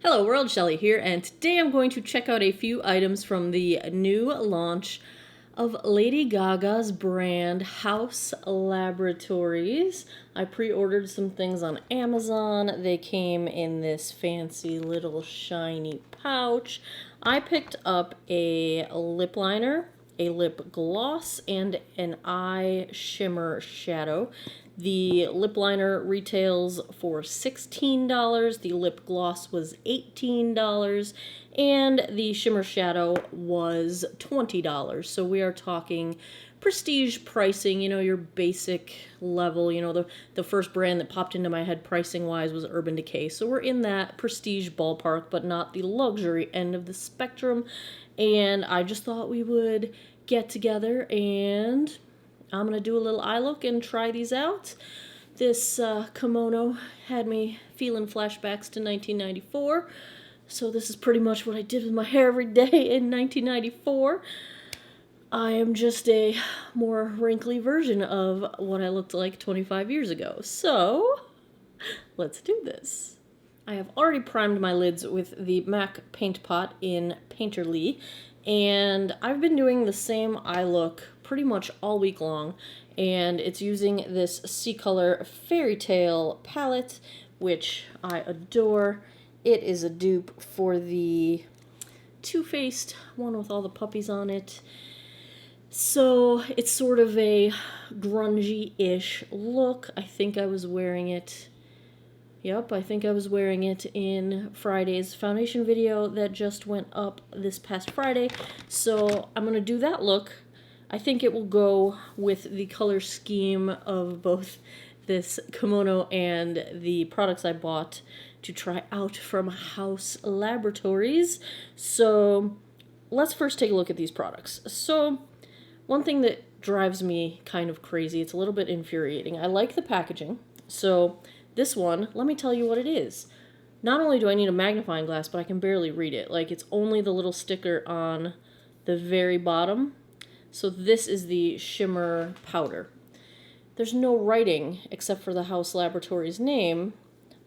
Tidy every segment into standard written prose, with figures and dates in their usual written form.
Hello world, Shelly here, and today I'm going to check out a few items from the new launch of Lady Gaga's brand Haus Laboratories. I pre-ordered some things on Amazon. They came in this fancy little shiny pouch. I picked up a lip liner, a lip gloss, and an eye shimmer shadow. The lip liner retails for $16, the lip gloss was $18, and the shimmer shadow was $20. So we are talking prestige pricing, you know, your basic level. You know, the first brand that popped into my head pricing-wise was Urban Decay. So we're in that prestige ballpark, but not the luxury end of the spectrum. And I just thought we would get together and I'm going to do a little eye look and try these out. This kimono had me feeling flashbacks to 1994. So this is pretty much what I did with my hair every day in 1994. I am just a more wrinkly version of what I looked like 25 years ago. So let's do this. I have already primed my lids with the MAC Paint Pot in Painterly, and I've been doing the same eye look pretty much all week long, and it's using this C-Color Fairy Tale palette, which I adore. It is a dupe for the Too Faced one with all the puppies on it. So it's sort of a grungy-ish look. I think I was wearing it. Yep, I think I was wearing it in Friday's foundation video that just went up this past Friday. So I'm going to do that look. I think it will go with the color scheme of both this kimono and the products I bought to try out from Haus Laboratories. So let's first take a look at these products. So one thing that drives me kind of crazy, it's a little bit infuriating. I like the packaging. So this one, let me tell you what it is. Not only do I need a magnifying glass, but I can barely read it. Like, it's only the little sticker on the very bottom. So this is the shimmer powder. There's no writing except for the Haus Laboratories name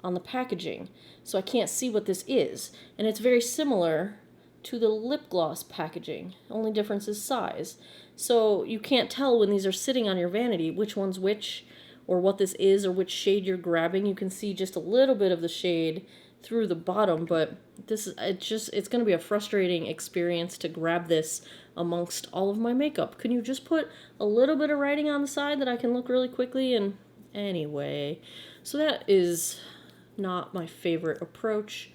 on the packaging. So I can't see what this is. And it's very similar to the lip gloss packaging. Only difference is size. So you can't tell when these are sitting on your vanity which one's which, or what this is, or which shade you're grabbing. You can see just a little bit of the shade through the bottom, but it's going to be a frustrating experience to grab this amongst all of my makeup. Can you just put a little bit of writing on the side that I can look really quickly? And anyway, so that is not my favorite approach.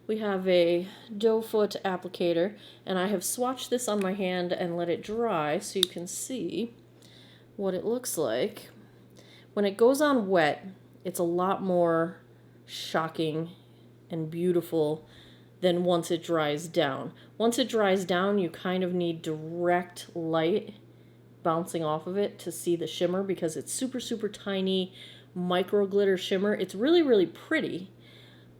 We have a doe foot applicator, and I have swatched this on my hand and let it dry so you can see what it looks like. When it goes on wet, it's a lot more shocking and beautiful than once it dries down. Once it dries down, you kind of need direct light bouncing off of it to see the shimmer, because it's super, super tiny micro glitter shimmer. It's really, really pretty,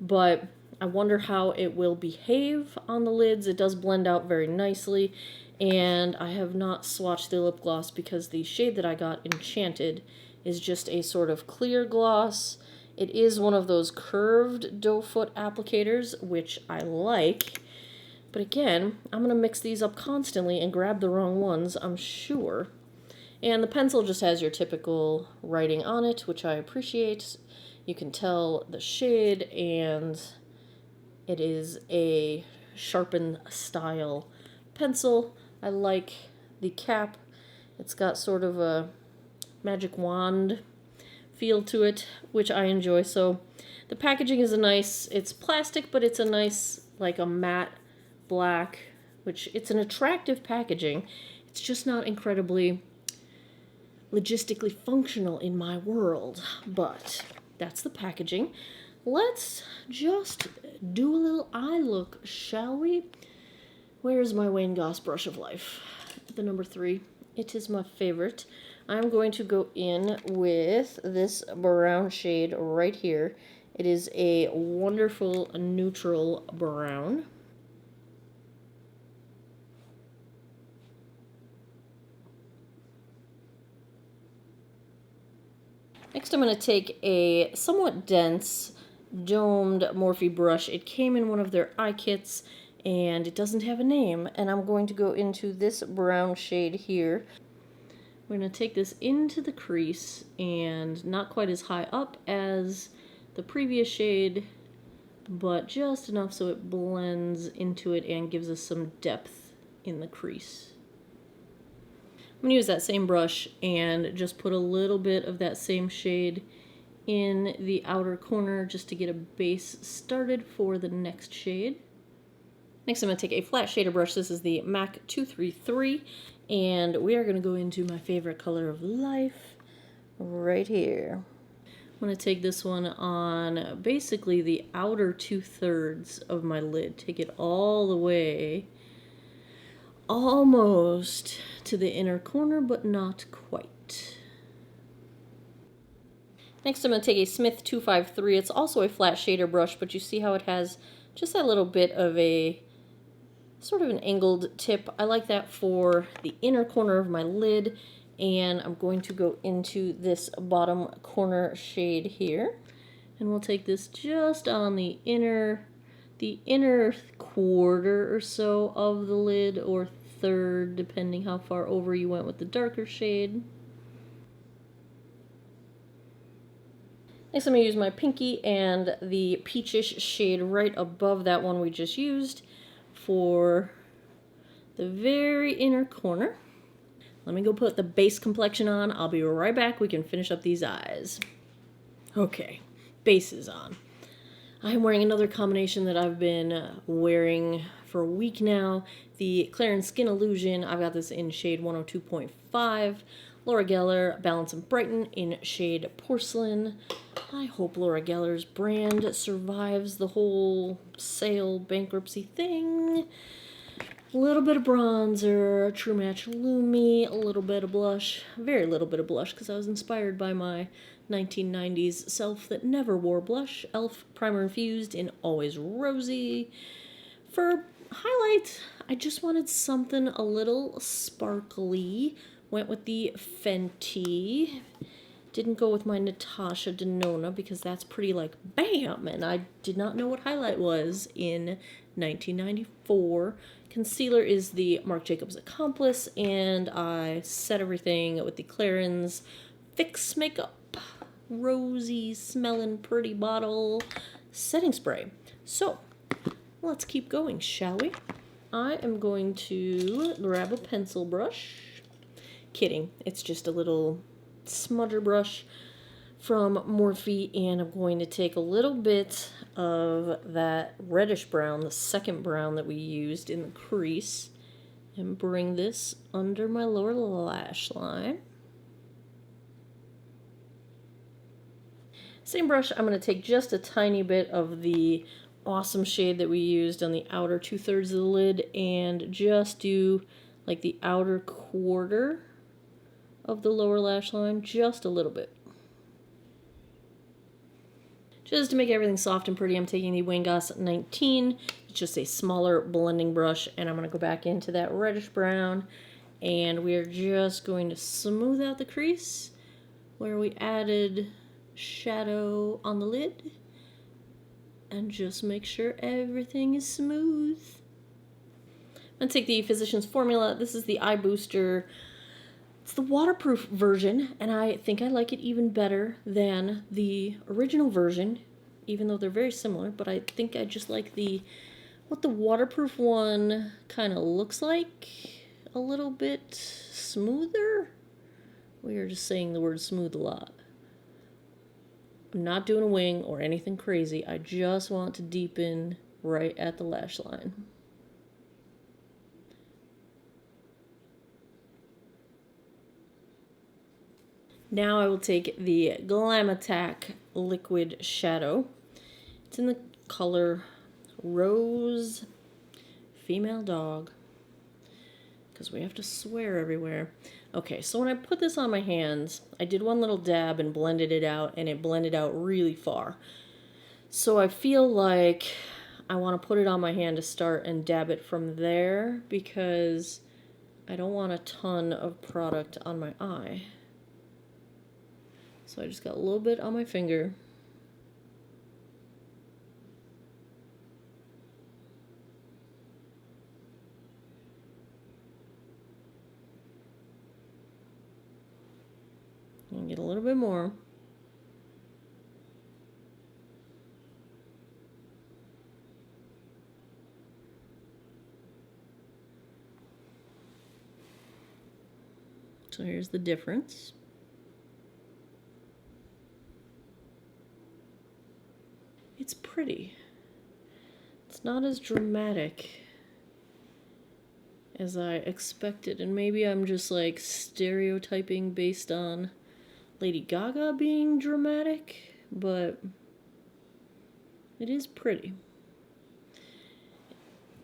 but I wonder how it will behave on the lids. It does blend out very nicely, and I have not swatched the lip gloss because the shade that I got, Enchanted, is just a sort of clear gloss. It is one of those curved doe foot applicators, which I like. But again, I'm going to mix these up constantly and grab the wrong ones, I'm sure. And the pencil just has your typical writing on it, which I appreciate. You can tell the shade, and it is a sharpen style pencil. I like the cap. It's got sort of a magic wand feel to it, which I enjoy. So the packaging is it's plastic, but it's a nice, like a matte black, which it's an attractive packaging. It's just not incredibly logistically functional in my world, but that's the packaging. Let's just do a little eye look, shall we? Where's my Wayne Goss brush of life? The number 3. It is my favorite. I'm going to go in with this brown shade right here. It is a wonderful neutral brown. Next, I'm going to take a somewhat dense domed Morphe brush. It came in one of their eye kits, and it doesn't have a name. And I'm going to go into this brown shade here. We're going to take this into the crease, and not quite as high up as the previous shade, but just enough so it blends into it and gives us some depth in the crease. I'm going to use that same brush and just put a little bit of that same shade in the outer corner just to get a base started for the next shade. Next, I'm going to take a flat shader brush. This is the MAC 233, and we are going to go into my favorite color of life right here. I'm going to take this one on basically the outer 2/3 of my lid. Take it all the way, almost to the inner corner, but not quite. Next, I'm going to take a Smith 253. It's also a flat shader brush, but you see how it has just that little bit of a sort of an angled tip. I like that for the inner corner of my lid, and I'm going to go into this bottom corner shade here, and we'll take this just on the inner quarter or so of the lid, or third, depending how far over you went with the darker shade. Next, I'm going to use my pinky and the peachish shade right above that one we just used for the very inner corner. Let me go put the base complexion on. I'll be right back. We can finish up these eyes. Okay, base is on. I'm wearing another combination that I've been wearing for a week now. The Clarins Skin Illusion. I've got this in shade 102.5. Laura Geller Balance and Brighten in shade Porcelain. I hope Laura Geller's brand survives the whole sale bankruptcy thing. A little bit of bronzer, True Match Lumi, a little bit of blush, very little bit of blush because I was inspired by my 1990s self that never wore blush. e.l.f. Primer Infused in Always Rosy. For highlight, I just wanted something a little sparkly. Went with the Fenty. Didn't go with my Natasha Denona because that's pretty like bam, and I did not know what highlight was in 1994. Concealer is the Marc Jacobs Accomplice, and I set everything with the Clarins Fix Makeup Rosy Smelling Pretty Bottle Setting Spray. So, let's keep going, shall we? I am going to grab a pencil brush. Kidding, it's just a little smudger brush from Morphe, and I'm going to take a little bit of that reddish brown, the second brown that we used in the crease, and bring this under my lower lash line. Same brush, I'm going to take just a tiny bit of the awesome shade that we used on the outer 2/3 of the lid and just do like the outer quarter of the lower lash line, just a little bit. Just to make everything soft and pretty, I'm taking the Wangos 19. It's just a smaller blending brush, and I'm going to go back into that reddish brown, and we are just going to smooth out the crease where we added shadow on the lid, and just make sure everything is smooth. I'm going to take the Physicians Formula. This is the Eye Booster. It's the waterproof version, and I think I like it even better than the original version, even though they're very similar, but I think I just like what the waterproof one kind of looks like, a little bit smoother. We are just saying the word smooth a lot. I'm not doing a wing or anything crazy. I just want to deepen right at the lash line. Now I will take the Glam Attack Liquid Shadow. It's in the color Rose Female Dog, because we have to swear everywhere. Okay, so when I put this on my hands, I did one little dab and blended it out, and it blended out really far. So I feel like I want to put it on my hand to start and dab it from there, because I don't want a ton of product on my eye. So I just got a little bit on my finger. more. So here's the difference. It's pretty. It's not as dramatic as I expected, and maybe I'm just like stereotyping based on Lady Gaga being dramatic, but it is pretty.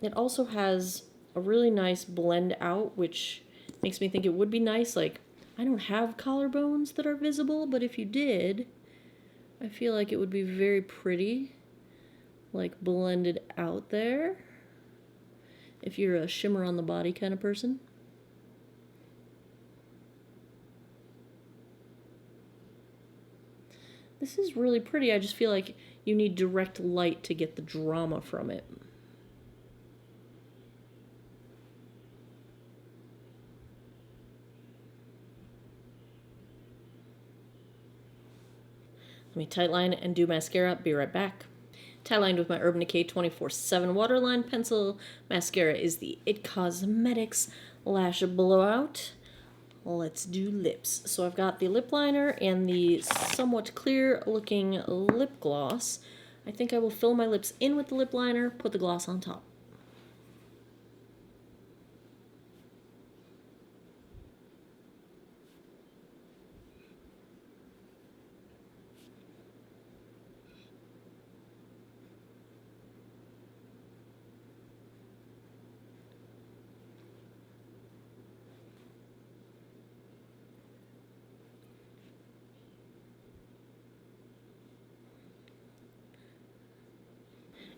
It also has a really nice blend out, which makes me think it would be nice. Like, I don't have collarbones that are visible, but if you did, I feel like it would be very pretty, like blended out there, if you're a shimmer on the body kind of person. This is really pretty. I just feel like you need direct light to get the drama from it. Let me tightline and do mascara. Be right back. Tightlined with my Urban Decay 24/7 Waterline Pencil. Mascara is the It Cosmetics Lash Blowout. Let's do lips. So I've got the lip liner and the somewhat clear looking lip gloss. I think I will fill my lips in with the lip liner, put the gloss on top.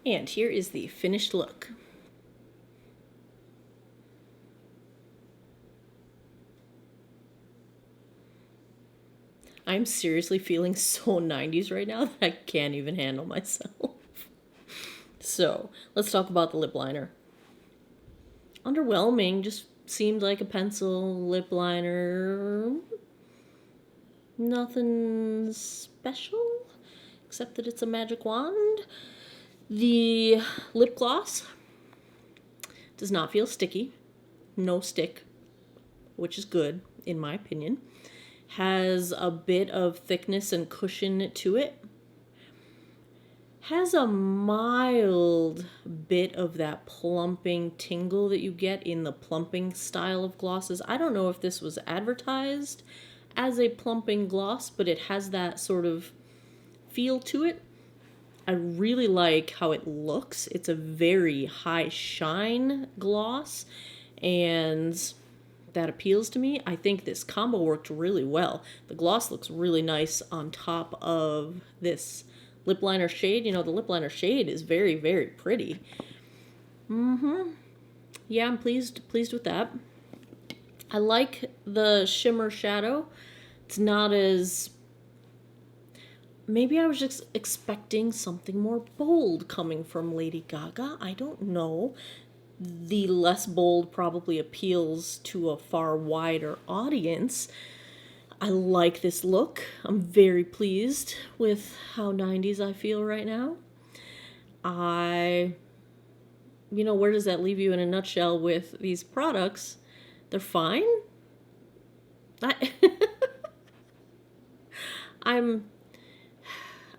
And here is the finished look. I'm seriously feeling so 90s right now that I can't even handle myself. So, let's talk about the lip liner. Underwhelming, just seemed like a pencil lip liner. Nothing special, except that it's a magic wand. The lip gloss does not feel sticky. No stick, which is good, in my opinion. Has a bit of thickness and cushion to it. Has a mild bit of that plumping tingle that you get in the plumping style of glosses. I don't know if this was advertised as a plumping gloss, but it has that sort of feel to it. I really like how it looks. It's a very high shine gloss, and that appeals to me. I think this combo worked really well. The gloss looks really nice on top of this lip liner shade. You know, the lip liner shade is very, very pretty. Yeah, I'm pleased with that. I like the shimmer shadow. It's not as... Maybe I was just expecting something more bold coming from Lady Gaga. I don't know. The less bold probably appeals to a far wider audience. I like this look. I'm very pleased with how 90s I feel right now. Where does that leave you in a nutshell with these products? They're fine.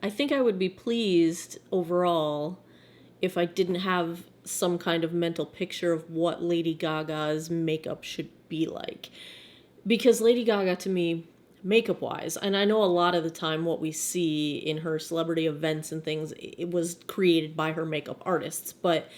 I think I would be pleased overall if I didn't have some kind of mental picture of what Lady Gaga's makeup should be like. Because Lady Gaga, to me, makeup-wise, and I know a lot of the time what we see in her celebrity events and things, it was created by her makeup artists, but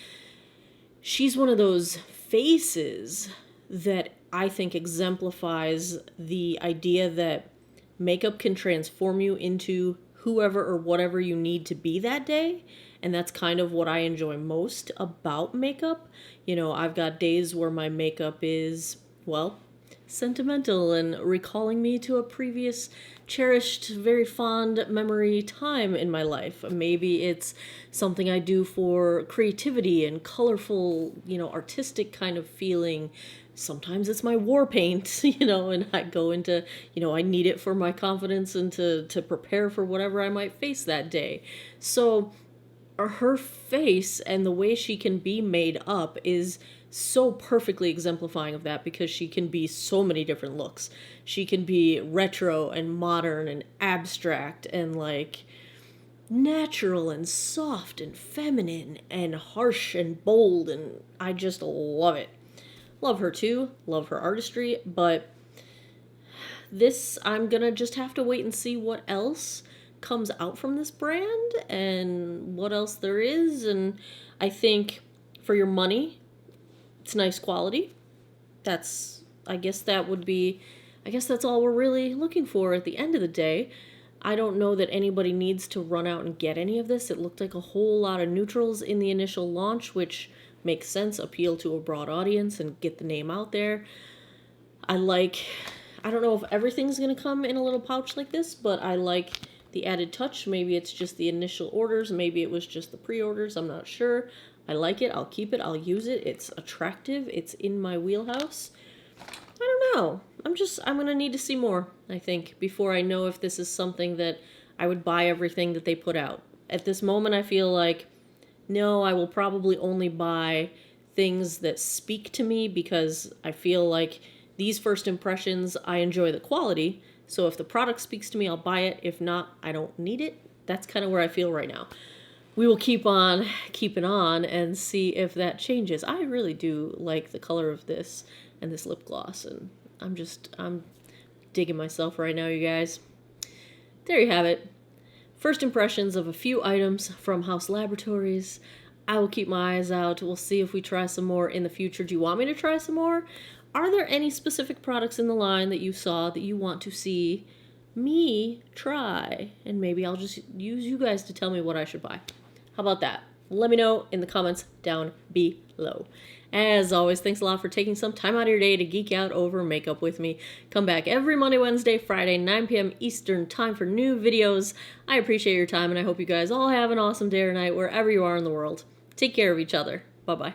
she's one of those faces that I think exemplifies the idea that makeup can transform you into whoever or whatever you need to be that day. And that's kind of what I enjoy most about makeup. You know, I've got days where my makeup is, well, sentimental and recalling me to a previous cherished, very fond memory time in my life. Maybe it's something I do for creativity and colorful, artistic kind of feeling. Sometimes it's my war paint, you know, and I go into, you know, I need it for my confidence and to prepare for whatever I might face that day. So her face and the way she can be made up is so perfectly exemplifying of that, because she can be so many different looks. She can be retro and modern and abstract and like natural and soft and feminine and harsh and bold, and I just love it. Love her too, love her artistry, but this, I'm gonna just have to wait and see what else comes out from this brand and what else there is. And I think for your money, it's nice quality. I guess that's all we're really looking for at the end of the day. I don't know that anybody needs to run out and get any of this. It looked like a whole lot of neutrals in the initial launch, which makes sense, appeal to a broad audience and get the name out there. I don't know if everything's going to come in a little pouch like this, but I like the added touch. Maybe it's just the initial orders. Maybe it was just the pre-orders. I'm not sure. I like it. I'll keep it. I'll use it. It's attractive. It's in my wheelhouse. I don't know. I'm going to need to see more, I think, before I know if this is something that I would buy everything that they put out. At this moment, I feel like, no, I will probably only buy things that speak to me, because I feel like these first impressions, I enjoy the quality. So if the product speaks to me, I'll buy it. If not, I don't need it. That's kind of where I feel right now. We will keep on keeping on and see if that changes. I really do like the color of this and this lip gloss, and I'm digging myself right now, you guys. There you have it. First impressions of a few items from Haus Laboratories. I will keep my eyes out. We'll see if we try some more in the future. Do you want me to try some more? Are there any specific products in the line that you saw that you want to see me try? And maybe I'll just use you guys to tell me what I should buy. How about that? Let me know in the comments down below. As always, thanks a lot for taking some time out of your day to geek out over makeup with me. Come back every Monday, Wednesday, Friday, 9 p.m. Eastern time for new videos. I appreciate your time, and I hope you guys all have an awesome day or night wherever you are in the world. Take care of each other. Bye-bye.